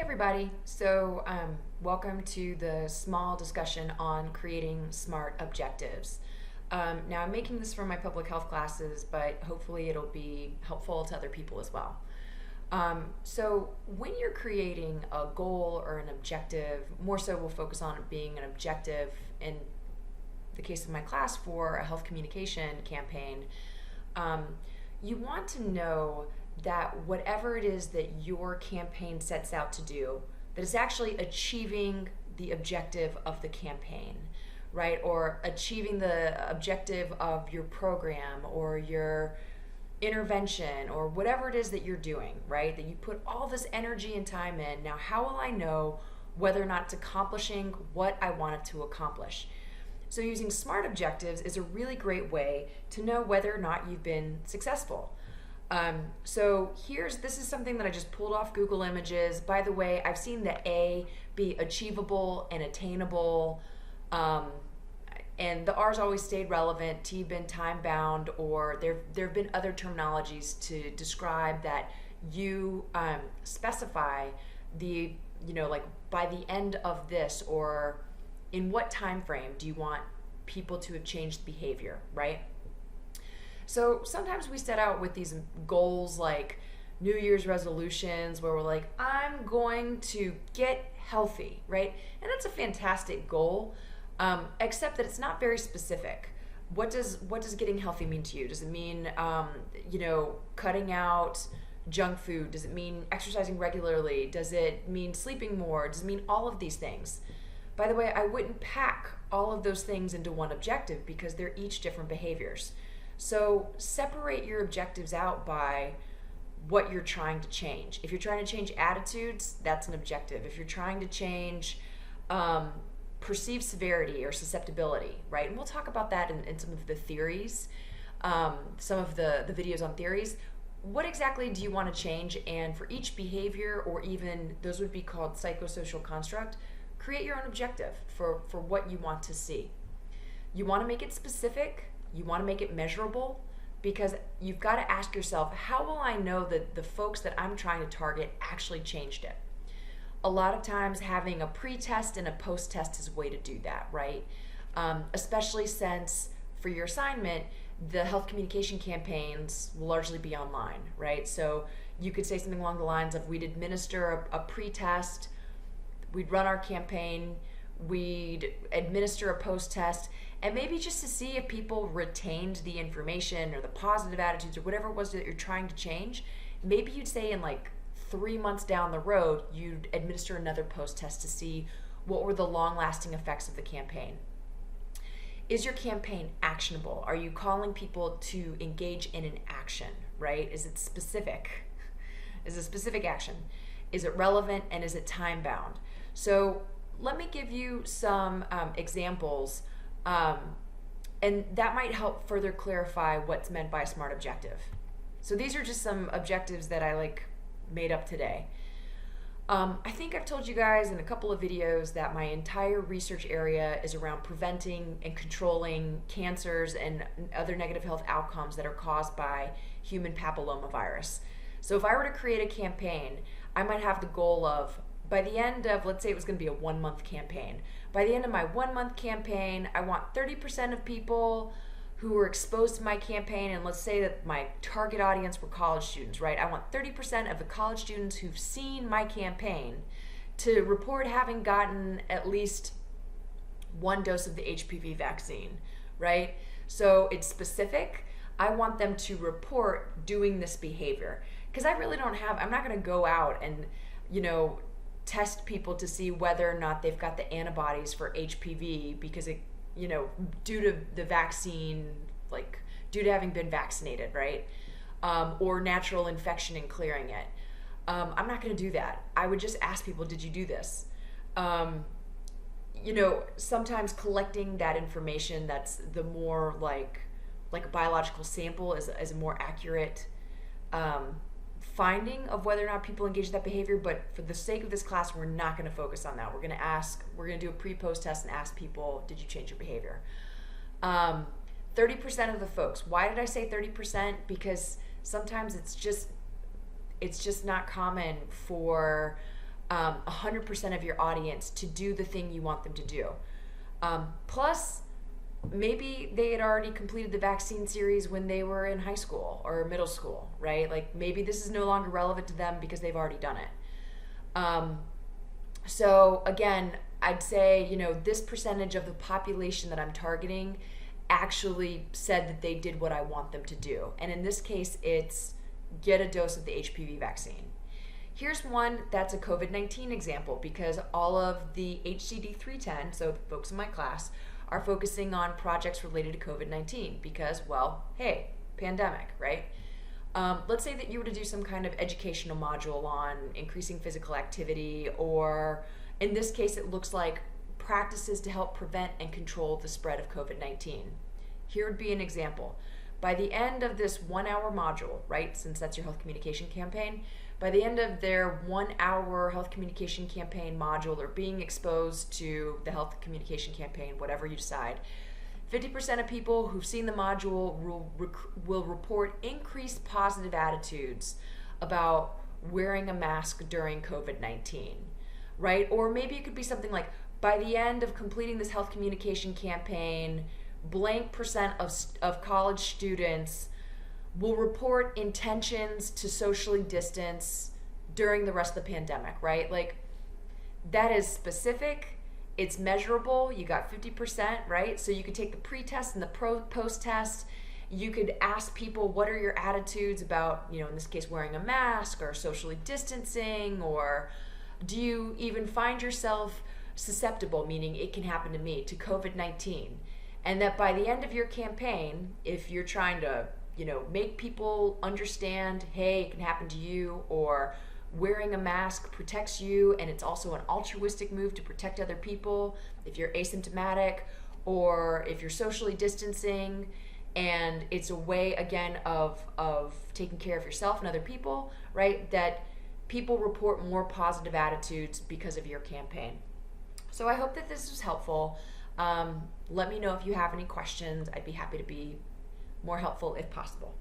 Everybody. Welcome to the small discussion on creating SMART objectives. Now, I'm making this for my public health classes, but hopefully it'll be helpful to other people as well. When you're creating a goal or an objective, more so we'll focus on it being an objective in the case of my class for a health communication campaign. You want to know that whatever it is that your campaign sets out to do, that it's actually achieving the objective of the campaign, right? Or achieving the objective of your program or your intervention or whatever it is that you're doing, right? That you put all this energy and time in. Now, how will I know whether or not it's accomplishing what I want it to accomplish? So using SMART objectives is a really great way to know whether or not you've been successful. This is something that I just pulled off Google Images. By the way, I've seen the A be achievable and attainable, and the R's always stayed relevant. T been time bound, or there have been other terminologies to describe that you specify the, like by the end of this, or in what time frame do you want people to have changed behavior, right? So sometimes we set out with these goals like New Year's resolutions where we're like, I'm going to get healthy, right? And that's a fantastic goal, except that it's not very specific. What does getting healthy mean to you? Does it mean, cutting out junk food? Does it mean exercising regularly? Does it mean sleeping more? Does it mean all of these things? By the way, I wouldn't pack all of those things into one objective because they're each different behaviors. So separate your objectives out by what you're trying to change. If you're trying to change attitudes, that's an objective. If you're trying to change perceived severity or susceptibility, right? And we'll talk about that in some of the theories, some of the videos on theories. What exactly do you want to change? And for each behavior, or even those would be called psychosocial construct, create your own objective for what you want to see. You want to make it specific. You want to make it measurable, because you've got to ask yourself, how will I know that the folks that I'm trying to target actually changed it? A lot of times having a pre-test and a post-test is a way to do that, right? Especially since for your assignment, the health communication campaigns will largely be online, right? So you could say something along the lines of, we'd administer a pre-test, we'd run our campaign, we'd administer a post-test, and maybe just to see if people retained the information or the positive attitudes or whatever it was that you're trying to change. Maybe you'd say in like 3 months down the road, you'd administer another post-test to see what were the long-lasting effects of the campaign. Is your campaign actionable? Are you calling people to engage in an action, right? Is it specific? Is it a specific action? Is it relevant, and is it time-bound? So let me give you some examples, and that might help further clarify what's meant by a SMART objective. So these are just some objectives that I made up today. I think I've told you guys in a couple of videos that my entire research area is around preventing and controlling cancers and other negative health outcomes that are caused by human papillomavirus. So if I were to create a campaign, I might have the goal of, by the end of, let's say it was going to be a 1-month campaign. By the end of my 1-month campaign, I want 30% of people who were exposed to my campaign, and let's say that my target audience were college students, right? I want 30% of the college students who've seen my campaign to report having gotten at least 1 dose of the HPV vaccine, right? So it's specific. I want them to report doing this behavior, because I really don't have, I'm not going to go out and, test people to see whether or not they've got the antibodies for HPV because it, due to the vaccine, due to having been vaccinated, right? Or natural infection and clearing it. I'm not going to do that. I would just ask people, did you do this? Sometimes collecting that information that's the more like a biological sample is a more accurate finding of whether or not people engage in that behavior. But for the sake of this class, we're not going to focus on that. We're going to do a pre-post test and ask people, did you change your behavior? 30% of the folks. Why did I say 30%? Because sometimes it's just not common for 100% of your audience to do the thing you want them to do. Plus, maybe they had already completed the vaccine series when they were in high school or middle school, right? Like maybe this is no longer relevant to them because they've already done it. So again, I'd say, this percentage of the population that I'm targeting actually said that they did what I want them to do. And in this case, it's get a dose of the HPV vaccine. Here's one that's a COVID-19 example, because all of the HCD 310, so the folks in my class, are focusing on projects related to COVID-19 because, well, hey, pandemic, right? Let's say that you were to do some kind of educational module on increasing physical activity, or in this case, it looks like practices to help prevent and control the spread of COVID-19. Here would be an example. By the end of this 1 hour module, right, since that's your health communication campaign, by the end of their 1 hour health communication campaign module, or being exposed to the health communication campaign, whatever you decide, 50% of people who've seen the module will report increased positive attitudes about wearing a mask during COVID-19, right? Or maybe it could be something like, by the end of completing this health communication campaign, blank percent of college students will report intentions to socially distance during the rest of the pandemic, right? Like, that is specific, it's measurable, you got 50%, right? So you could take the pre-test and the post-test. You could ask people, what are your attitudes about, in this case, wearing a mask or socially distancing, or do you even find yourself susceptible, meaning it can happen to me, to COVID-19? And that by the end of your campaign, if you're trying to, make people understand, hey, it can happen to you, or wearing a mask protects you, and it's also an altruistic move to protect other people if you're asymptomatic, or if you're socially distancing, and it's a way, again, of taking care of yourself and other people, right? That people report more positive attitudes because of your campaign. So I hope that this was helpful. Let me know if you have any questions. I'd be happy to be more helpful if possible.